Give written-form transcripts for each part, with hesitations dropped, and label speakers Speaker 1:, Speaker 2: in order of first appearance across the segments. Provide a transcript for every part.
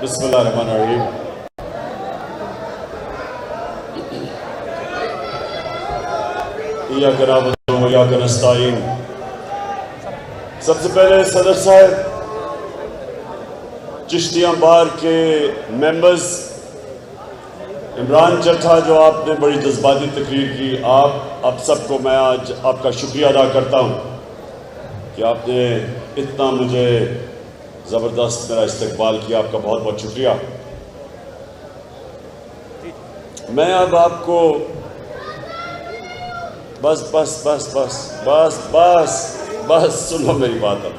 Speaker 1: بسم اللہ الرحمن الرحیم۔ ایاک نعبد و ایاک نستعین۔ سب سے پہلے صدر صاحب، چشتیاں بار کے ممبرز، عمران چٹھا جو آپ نے بڑی جذباتی تقریر کی، آپ سب کو میں آج آپ کا شکریہ ادا کرتا ہوں کہ آپ نے اتنا مجھے زبردست میرا استقبال کیا۔ آپ کا بہت بہت شکریہ۔ میں اب آپ کو بس سنو میری بات۔ اب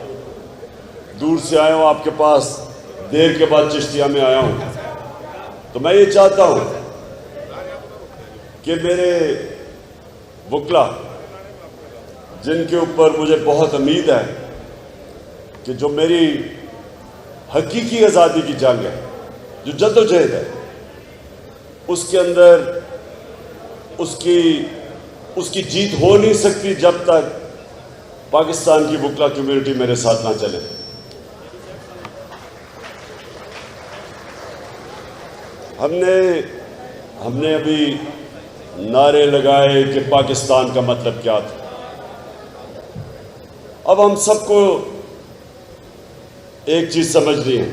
Speaker 1: دور سے آیا ہوں آپ کے پاس، دیر کے بعد چشتیہ میں آیا ہوں، تو میں یہ چاہتا ہوں کہ میرے وکلا جن کے اوپر مجھے بہت امید ہے کہ جو میری حقیقی آزادی کی جنگ ہے، جو جد و جہد ہے، اس کے اندر اس کی جیت ہو نہیں سکتی جب تک پاکستان کی وکلا کمیونٹی میرے ساتھ نہ چلے۔ ہم نے ابھی نعرے لگائے کہ پاکستان کا مطلب کیا تھا۔ اب ہم سب کو ایک چیز سمجھنی ہے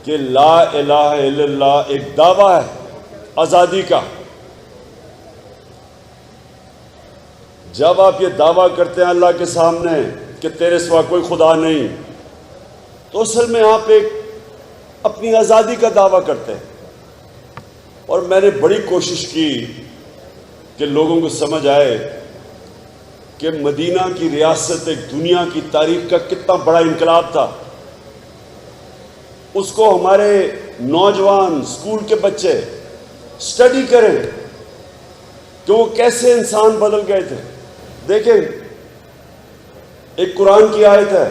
Speaker 1: کہ لا الہ الا اللہ ایک دعویٰ ہے آزادی کا۔ جب آپ یہ دعویٰ کرتے ہیں اللہ کے سامنے کہ تیرے سوا کوئی خدا نہیں، تو اصل میں آپ ایک اپنی آزادی کا دعویٰ کرتے ہیں۔ اور میں نے بڑی کوشش کی کہ لوگوں کو سمجھ آئے کہ مدینہ کی ریاست ایک دنیا کی تاریخ کا کتنا بڑا انقلاب تھا۔ اس کو ہمارے نوجوان، اسکول کے بچے اسٹڈی کریں کہ وہ کیسے انسان بدل گئے تھے۔ دیکھیں، ایک قرآن کی آیت ہے،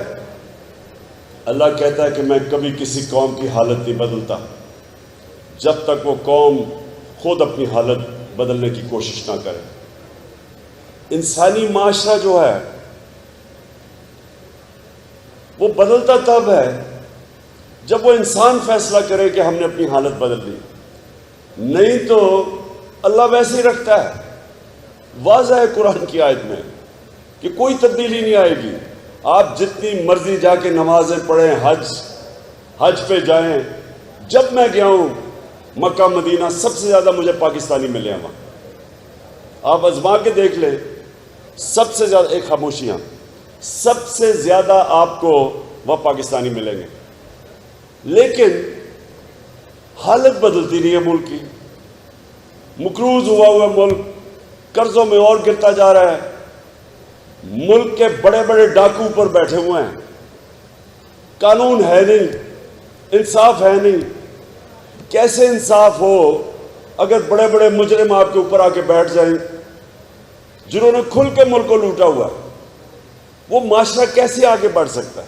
Speaker 1: اللہ کہتا ہے کہ میں کبھی کسی قوم کی حالت نہیں بدلتا جب تک وہ قوم خود اپنی حالت بدلنے کی کوشش نہ کرے۔ انسانی معاشرہ جو ہے وہ بدلتا تب ہے جب وہ انسان فیصلہ کرے کہ ہم نے اپنی حالت بدل لی، نہیں تو اللہ ویسے ہی رکھتا ہے۔ واضح ہے قرآن کی آیت میں کہ کوئی تبدیلی نہیں آئے گی۔ آپ جتنی مرضی جا کے نمازیں پڑھیں، حج پہ جائیں۔ جب میں گیا ہوں مکہ مدینہ، سب سے زیادہ مجھے پاکستانی ملے ہیں وہاں۔ آپ آزما کے دیکھ لیں، سب سے زیادہ، ایک خاموشیاں، سب سے زیادہ آپ کو وہ پاکستانی ملیں گے۔ لیکن حالت بدلتی نہیں ہے ملک کی۔ مقروض ہوا ملک قرضوں میں اور گرتا جا رہا ہے۔ ملک کے بڑے بڑے ڈاکو پر بیٹھے ہوئے ہیں، قانون ہے نہیں، انصاف ہے نہیں۔ کیسے انصاف ہو اگر بڑے بڑے مجرم آپ کے اوپر آ کے بیٹھ جائیں جنہوں نے کھل کے ملک کو لوٹا ہوا ہے؟ وہ معاشرہ کیسے آگے بڑھ سکتا ہے؟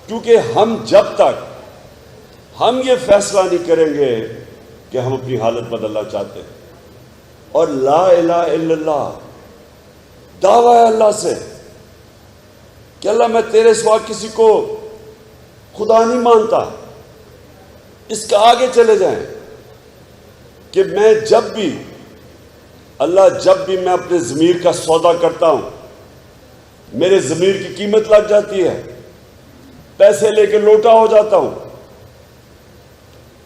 Speaker 1: کیونکہ جب تک ہم یہ فیصلہ نہیں کریں گے کہ ہم اپنی حالت بدلنا چاہتے ہیں، اور لا الہ الا اللہ دعویٰ ہے اللہ سے کہ اللہ میں تیرے سوا کسی کو خدا نہیں مانتا، اس کا آگے چلے جائیں کہ میں جب بھی میں اپنے ضمیر کا سودا کرتا ہوں، میرے ضمیر کی قیمت لگ جاتی ہے، پیسے لے کے لوٹا ہو جاتا ہوں،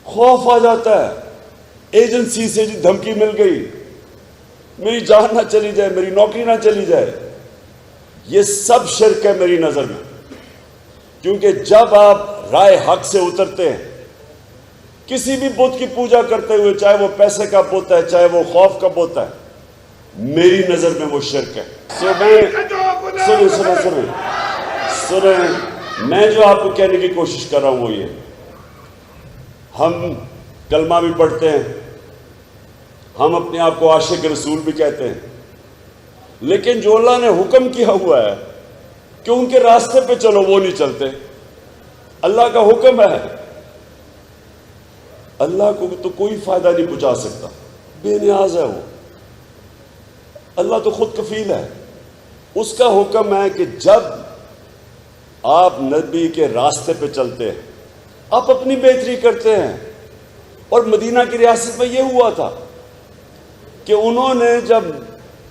Speaker 1: خوف آ جاتا ہے، ایجنسی سے جو دھمکی مل گئی، میری جان نہ چلی جائے، میری نوکری نہ چلی جائے۔ یہ سب شرک ہے میری نظر میں، کیونکہ جب آپ رائے حق سے اترتے ہیں، کسی بھی بت کی پوجا کرتے ہوئے، چاہے وہ پیسے کا بت ہے، چاہے وہ خوف کا بت ہے، میری نظر میں وہ شرک ہے۔ سنیں، میں جو آپ کو کہنے کی کوشش کر رہا ہوں وہ یہ، ہم کلمہ بھی پڑھتے ہیں، ہم اپنے آپ کو عاشق رسول بھی کہتے ہیں، لیکن جو اللہ نے حکم کیا ہوا ہے کہ ان کے راستے پہ چلو، وہ نہیں چلتے۔ اللہ کا حکم ہے، اللہ کو تو کوئی فائدہ نہیں پہنچا سکتا، بے نیاز ہے وہ، اللہ تو خود کفیل ہے۔ اس کا حکم ہے کہ جب آپ نبی کے راستے پہ چلتے ہیں، آپ اپنی بہتری کرتے ہیں. اور مدینہ کی ریاست میں یہ ہوا تھا کہ انہوں نے جب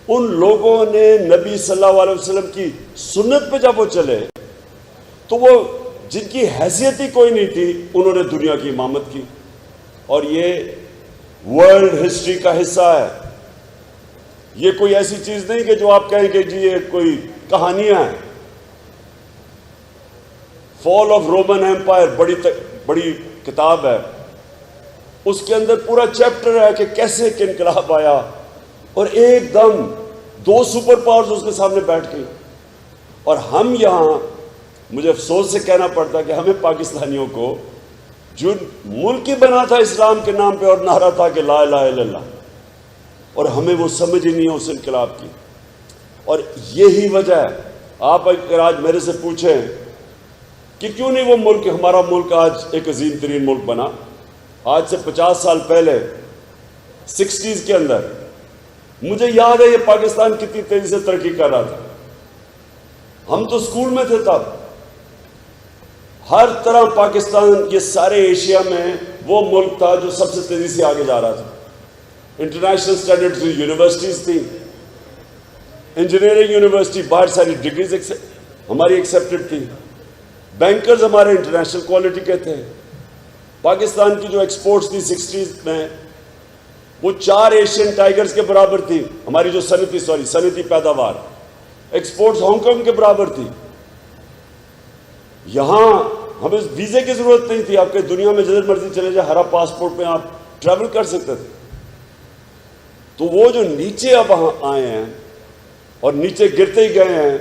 Speaker 1: ان لوگوں نے نبی صلی اللہ علیہ وسلم کی سنت پہ جب وہ چلے تو وہ جن کی حیثیت ہی کوئی نہیں تھی انہوں نے دنیا کی امامت کی. اور یہ ورلڈ ہسٹری کا حصہ ہے. یہ کوئی ایسی چیز نہیں کہ جو آپ کہیں کہ جی یہ کوئی کہانیاں ہیں. فال آف رومن ایمپائر بڑی کتاب ہے. اس کے اندر پورا چیپٹر ہے کہ کیسے ایک انقلاب آیا اور ایک دم 2 سپر پاورز اس کے سامنے بیٹھ گئی. اور ہم یہاں مجھے افسوس سے کہنا پڑتا کہ ہمیں پاکستانیوں کو جو ملک ہی بنا تھا اسلام کے نام پہ اور نعرہ تھا کہ لا الہ الا اللہ, اور ہمیں وہ سمجھ ہی نہیں ہے اس انقلاب کی. اور یہی وجہ ہے. آپ اگر آج میرے سے پوچھیں کہ کیوں نہیں وہ ملک, ہمارا ملک آج ایک عظیم ترین ملک بنا. آج سے 50 سال پہلے 60s کے اندر مجھے یاد ہے یہ پاکستان کتنی تیزی سے ترقی کر رہا تھا. ہم تو اسکول میں تھے تب. ہر طرح پاکستان یہ سارے ایشیا میں وہ ملک تھا جو سب سے تیزی سے آگے جا رہا تھا. انٹرنیشنل اسٹینڈرڈ کی یونیورسٹیز تھیں, انجینئرنگ یونیورسٹی, باہر ساری ڈگریز ہماری ایکسیپٹڈ تھی. بینکرز ہمارے انٹرنیشنل کوالٹی کے تھے. پاکستان کی جو ایکسپورٹس تھی 60s میں وہ 4 ایشین ٹائیگرز کے برابر تھی. ہماری جو صنعتی پیداوار ایکسپورٹس ہانگ کانگ کے برابر تھی. یہاں ہمیں ویزے کی ضرورت نہیں تھی. آپ کے دنیا میں جدھر مرضی چلے جائے ہرا پاسپورٹ پہ آپ ٹریول کر سکتے تھے. تو وہ جو نیچے اب آئے ہیں اور نیچے گرتے ہی گئے ہیں,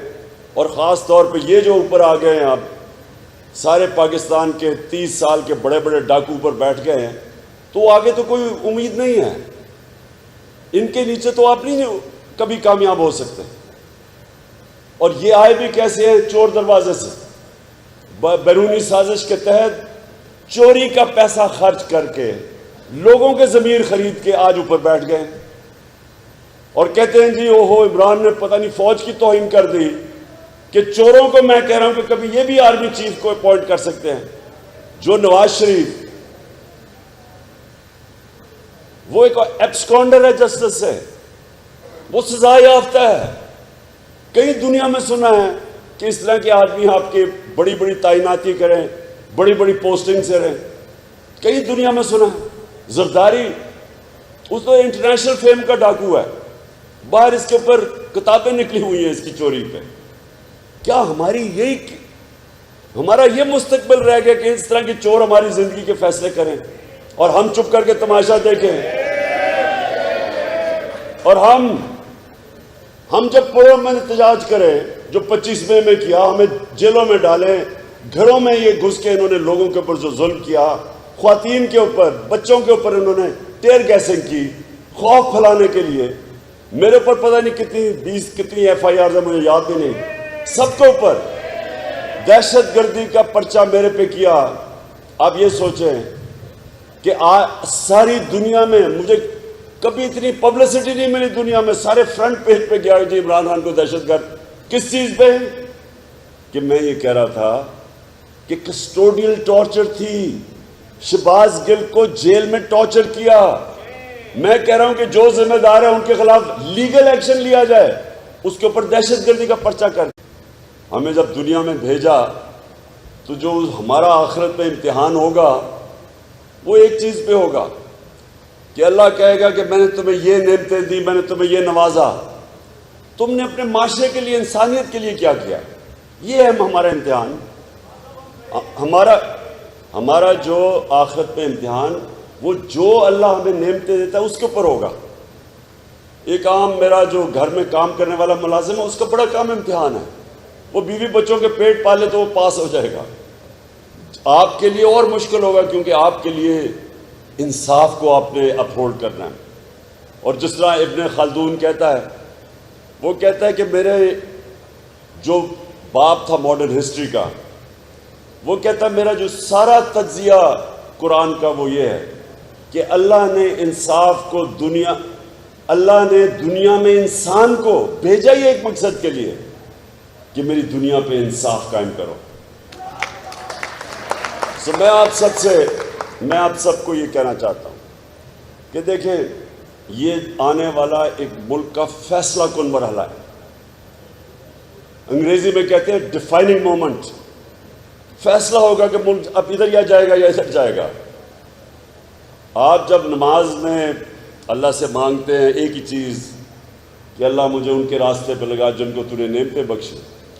Speaker 1: اور خاص طور پہ یہ جو اوپر آ گئے ہیں اب سارے پاکستان کے 30 سال کے بڑے بڑے ڈاکو اوپر بیٹھ گئے ہیں, تو آگے تو کوئی امید نہیں ہے. ان کے نیچے تو آپ نہیں کبھی کامیاب ہو سکتے. اور یہ آئے بھی کیسے ہیں؟ چور دروازے سے, بیرونی سازش کے تحت چوری کا پیسہ خرچ کر کے لوگوں کے ضمیر خرید کے آج اوپر بیٹھ گئے اور کہتے ہیں جی اوہو عمران نے پتہ نہیں فوج کی توہین کر دی. کہ چوروں کو میں کہہ رہا ہوں کہ کبھی یہ بھی آرمی چیف کو اپوائنٹ کر سکتے ہیں. جو نواز شریف وہ ایک ایبسکونڈر ہے جسٹس سے, وہ سزا یافتہ ہے. کئی دنیا میں سنا ہے کہ اس طرح کے آدمی آپ کے بڑی بڑی تعیناتی کریں, بڑی بڑی پوسٹنگ سے رہیں. کئی دنیا میں سنا ہے. زرداری اس تو انٹرنیشنل فیم کا ڈاکو ہے, باہر اس کے اوپر کتابیں نکلی ہوئی ہیں اس کی چوری پہ. کیا ہمارا یہ مستقبل رہ گیا کہ اس طرح کے چور ہماری زندگی کے فیصلے کریں اور ہم چپ کر کے تماشا دیکھیں؟ اور ہم جب پرو میں احتجاج کریں جو 25 مئی میں کیا, ہمیں جیلوں میں ڈالیں, گھروں میں یہ گھس کے انہوں نے لوگوں کے اوپر جو ظلم کیا, خواتین کے اوپر, بچوں کے اوپر انہوں نے ٹیئر گیسنگ کی خوف پھیلانے کے لیے. میرے اوپر پتہ نہیں کتنی FIRs ہیں, مجھے یاد بھی نہیں. سب کے اوپر دہشت گردی کا پرچہ میرے پہ کیا. آپ یہ سوچیں کہ ساری دنیا میں مجھے کبھی اتنی پبلسٹی نہیں ملی دنیا میں. سارے فرنٹ پیج پہ گیا جی عمران خان کو دہشت گرد. کس چیز پہ؟ کہ میں یہ کہہ رہا تھا کہ کسٹوڈیل ٹارچر تھی. شہباز گل کو جیل میں ٹارچر کیا. میں کہہ رہا ہوں کہ جو ذمہ دار ہے ان کے خلاف لیگل ایکشن لیا جائے, اس کے اوپر دہشت گردی کا پرچہ کر. ہمیں جب دنیا میں بھیجا تو جو ہمارا آخرت میں امتحان ہوگا وہ ایک چیز پہ ہوگا کہ اللہ کہے گا کہ میں نے تمہیں یہ نعمتیں دی, میں نے تمہیں یہ نوازا, تم نے اپنے معاشرے کے لیے, انسانیت کے لیے کیا کیا؟ یہ ہے ہمارا امتحان. ہمارا جو آخرت میں امتحان وہ جو اللہ ہمیں نعمتیں دیتا ہے اس کے اوپر ہوگا. ایک عام میرا جو گھر میں کام کرنے والا ملازم ہے, اس کا بڑا کام امتحان ہے. وہ بیوی بچوں کے پیٹ پالے تو وہ پاس ہو جائے گا. آپ کے لیے اور مشکل ہوگا کیونکہ آپ کے لیے انصاف کو آپ نے اپہولڈ کرنا ہے. اور جس طرح ابن خلدون کہتا ہے, وہ کہتا ہے کہ میرے جو باپ تھا ماڈرن ہسٹری کا, وہ کہتا ہے میرا جو سارا تجزیہ قرآن کا وہ یہ ہے کہ اللہ نے انصاف کو اللہ نے دنیا میں انسان کو بھیجا ہی ایک مقصد کے لیے کہ میری دنیا پہ انصاف قائم کرو. تو میں آپ سب کو یہ کہنا چاہتا ہوں کہ دیکھیں یہ آنے والا ایک ملک کا فیصلہ کن مرحلہ ہے. انگریزی میں کہتے ہیں ڈیفائننگ مومنٹ. فیصلہ ہوگا کہ ملک اب ادھر یا جائے گا یا ادھر جائے گا. آپ جب نماز میں اللہ سے مانگتے ہیں ایک ہی چیز کہ اللہ مجھے ان کے راستے پہ لگا جن کو تو نے نعمتیں بخشی,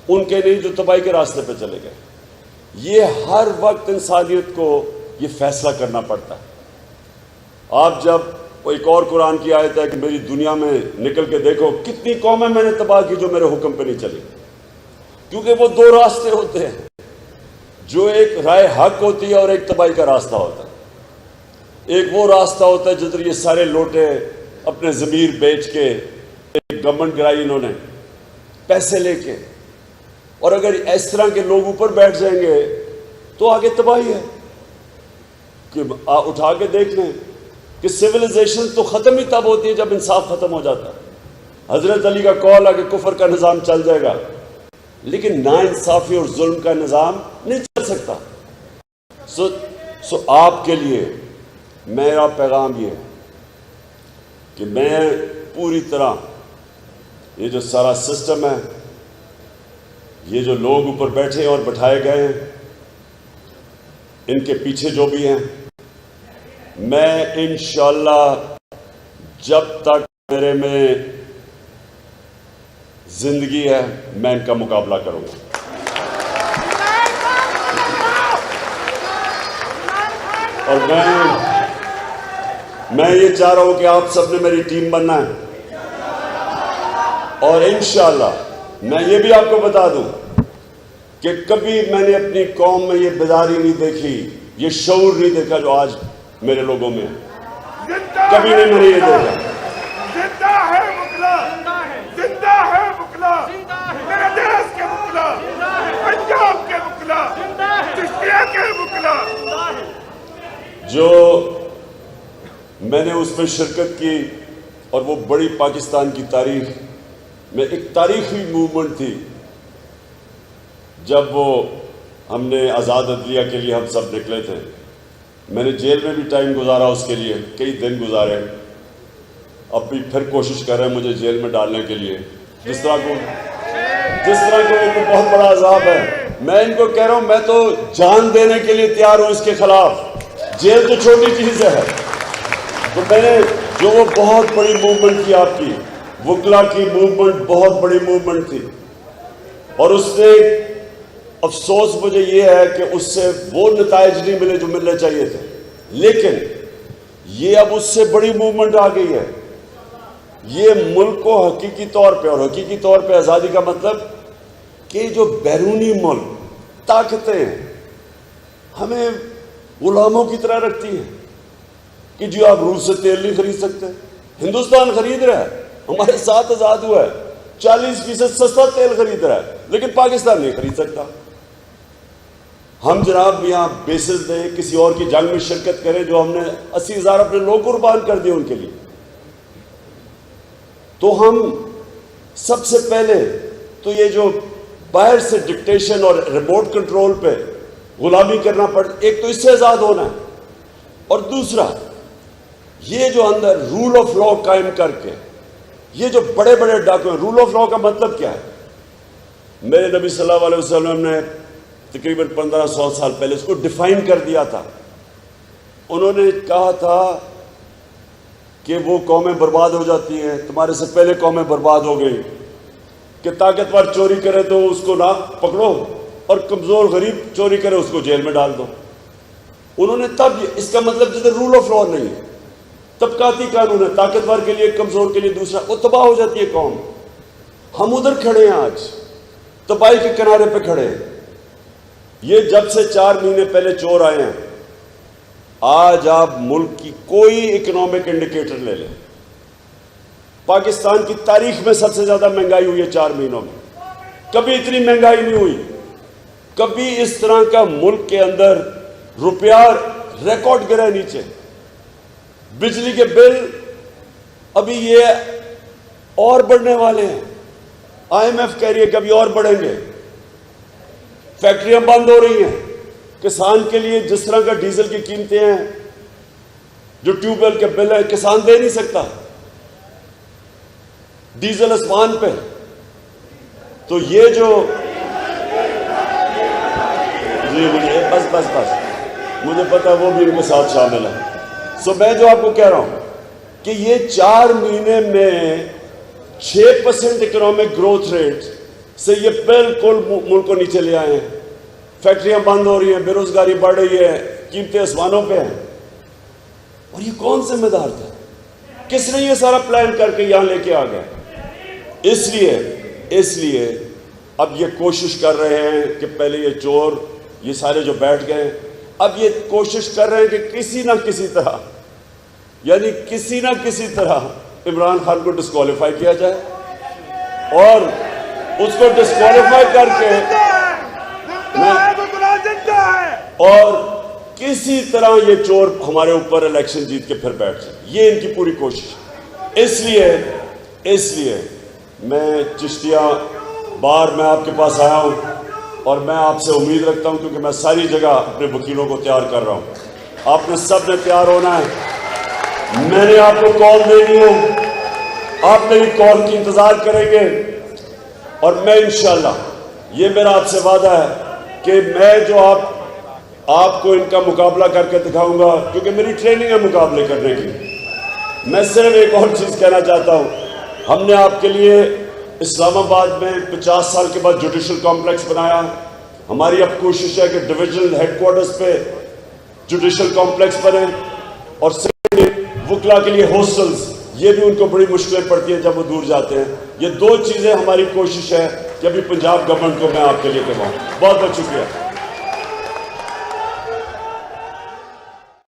Speaker 1: ان کے نہیں جو تباہی کے راستے پہ چلے گئے. یہ ہر وقت انسانیت کو یہ فیصلہ کرنا پڑتا ہے. آپ جب ایک اور قرآن کی آیت ہے کہ میری دنیا میں نکل کے دیکھو کتنی قومیں میں نے تباہ کی جو میرے حکم پہ نہیں چلی. کیونکہ وہ دو راستے ہوتے ہیں, جو ایک رائے حق ہوتی ہے اور ایک تباہی کا راستہ ہوتا ہے. ایک وہ راستہ ہوتا ہے جدھر یہ سارے لوٹے اپنے ضمیر بیچ کے ایک گورنمنٹ گرائی انہوں نے پیسے لے کے, اور اگر اس طرح کے لوگ اوپر بیٹھ جائیں گے تو آگے تباہی ہے. کہ اٹھا کے دیکھ لیں کہ سویلائزیشن تو ختم ہی تب ہوتی ہے جب انصاف ختم ہو جاتا ہے. حضرت علی کا قول ہے کہ کفر کا نظام چل جائے گا لیکن ناانصافی اور ظلم کا نظام نہیں چل سکتا. سو آپ کے لیے میرا پیغام یہ ہے کہ میں پوری طرح یہ جو سارا سسٹم ہے, یہ جو لوگ اوپر بیٹھے اور بٹھائے گئے ہیں, ان کے پیچھے جو بھی ہیں, میں انشاءاللہ جب تک میرے میں زندگی ہے میں ان کا مقابلہ کروں گا. اور میں یہ چاہ رہا ہوں کہ آپ سب نے میری ٹیم بننا ہے, اور انشاءاللہ میں یہ بھی آپ کو بتا دوں کہ کبھی میں نے اپنی قوم میں یہ بیداری نہیں دیکھی, یہ شعور نہیں دیکھا جو آج میرے لوگوں میں ہے. کبھی نہیں میں نے یہ دیکھا.
Speaker 2: زندہ ہے بکلا, زندہ ہے بکلا, میرے دیش کے بکلا, پنجاب کے بکلا, چشتیہ کے بکلا.
Speaker 1: جو میں نے اس میں شرکت کی, اور وہ بڑی پاکستان کی تاریخ میں ایک تاریخی موومنٹ تھی جب وہ ہم نے آزاد عدلیہ کے لیے ہم سب نکلے تھے. میں نے جیل میں بھی ٹائم گزارا اس کے لیے, کئی دن گزارے. اب بھی پھر کوشش کر رہے ہیں مجھے جیل میں ڈالنے کے لیے, جس طرح کو وہ بہت بڑا عذاب ہے. میں ان کو کہہ رہا ہوں میں تو جان دینے کے لیے تیار ہوں اس کے خلاف. جیل تو چھوٹی چیز ہے. تو میں نے جو وہ بہت بڑی موومنٹ تھی آپ کی وکلا کی موومنٹ, بہت بڑی موومنٹ تھی, اور اس نے افسوس مجھے یہ ہے کہ اس سے وہ نتائج نہیں ملے جو ملنے چاہیے تھے. لیکن یہ اب اس سے بڑی موومنٹ آ گئی ہے. یہ ملک کو حقیقی طور پہ, اور حقیقی طور پہ آزادی کا مطلب کہ جو بیرونی ملک طاقتیں ہیں ہمیں غلاموں کی طرح رکھتی ہیں کہ جی آپ روس سے تیل نہیں خرید سکتے. ہندوستان خرید رہا ہے, ہمارے ساتھ آزاد ہوا ہے, 40% سستا تیل خرید رہا ہے, لیکن پاکستان نہیں خرید سکتا. ہم جناب یہاں بیسز دیں, کسی اور کی جنگ میں شرکت کریں جو ہم نے 80,000 اپنے لوگ قربان کر دیے ان کے لیے. تو ہم سب سے پہلے تو یہ جو باہر سے ڈکٹیشن اور ریموٹ کنٹرول پہ غلامی کرنا ایک تو اس سے آزاد ہونا ہے, اور دوسرا یہ جو اندر رول آف لا قائم کر کے یہ جو بڑے بڑے ڈاکومنٹ, رول آف لا کا مطلب کیا ہے؟ میرے نبی صلی اللہ علیہ وسلم نے تقریباً 1500 سال پہلے اس کو ڈیفائن کر دیا تھا. انہوں نے کہا تھا کہ وہ قومیں برباد ہو جاتی ہیں, تمہارے سے پہلے قومیں برباد ہو گئی, کہ طاقتور چوری کرے تو اس کو نہ پکڑو, اور کمزور غریب چوری کرے اس کو جیل میں ڈال دو. انہوں نے تب, اس کا مطلب جدھر رول آف لا نہیں ہے, طبقاتی قانون ہے, طاقتور کے لیے کمزور کے لیے دوسرا, وہ تباہ ہو جاتی ہے قوم. ہم ادھر کھڑے ہیں آج, تباہی کے کنارے پہ کھڑے ہیں. یہ جب سے 4 مہینے پہلے چور آئے ہیں, آج آپ ملک کی کوئی اکنامک انڈیکیٹر لے لیں, پاکستان کی تاریخ میں سب سے زیادہ مہنگائی ہوئی ہے 4 مہینوں میں. کبھی اتنی مہنگائی نہیں ہوئی, کبھی اس طرح کا ملک کے اندر روپیہ ریکارڈ گرا نیچے. بجلی کے بل ابھی یہ اور بڑھنے والے ہیں, آئی ایم ایف کہہ رہی ہے کہ ابھی اور بڑھیں گے. فیکٹریاں بند ہو رہی ہیں, کسان کے لیے جس طرح کا ڈیزل کی قیمتیں ہیں، جو ٹیوب ویل کے بل ہے، کسان دے نہیں سکتا، ڈیزل اسمان پہ. تو یہ جو جی مجھے بس مجھے پتا وہ بھی ان کے ساتھ شامل ہے. سو میں جو آپ کو کہہ رہا ہوں کہ یہ 4 مہینے میں 6% اکنامک گروتھ ریٹ سے یہ بالکل ملک کو نیچے لے آئے ہیں. فیکٹریاں بند ہو رہی ہیں، بے روزگاری بڑھ رہی ہے، قیمتیں آسمانوں پہ ہیں. اور یہ کون ذمہ دار تھا؟ کس نے یہ سارا پلان کر کے یہاں لے کے آ گیا؟ اس لیے اب یہ کوشش کر رہے ہیں کہ پہلے یہ چور یہ سارے جو بیٹھ گئے، اب یہ کوشش کر رہے ہیں کہ کسی نہ کسی طرح عمران خان کو ڈسکوالیفائی کیا جائے، اور اس کو ڈسکوالیفائی کر کے اور کسی طرح یہ چور ہمارے اوپر الیکشن جیت کے پھر بیٹھ جائے. یہ ان کی پوری کوشش. اس لیے میں چشتیہ بار میں آپ کے پاس آیا ہوں، اور میں آپ سے امید رکھتا ہوں، کیونکہ میں ساری جگہ اپنے وکیلوں کو تیار کر رہا ہوں. آپ نے سب نے تیار ہونا ہے. میں نے آپ کو کال دینی ہے، آپ میری کال کی انتظار کریں گے، اور میں انشاءاللہ یہ میرا آپ سے وعدہ ہے کہ میں جو آپ کو ان کا مقابلہ کر کے دکھاؤں گا، کیونکہ میری ٹریننگ ہے مقابلے کرنے کی. میں صرف ایک اور چیز کہنا چاہتا ہوں. ہم نے آپ کے لیے اسلام آباد میں 50 سال کے بعد جوڈیشل کمپلیکس بنایا. ہماری اب کوشش ہے کہ ڈویژنل ہیڈ کوارٹرز پہ جوڈیشل کمپلیکس بنے، اور وکلا کے لیے ہاسٹلز، یہ بھی ان کو بڑی مشکلیں پڑتی ہیں جب وہ دور جاتے ہیں. یہ 2 چیزیں ہماری کوشش ہے کہ ابھی پنجاب گورنمنٹ کو میں آپ کے لیے کرواؤں. بہت بہت شکریہ.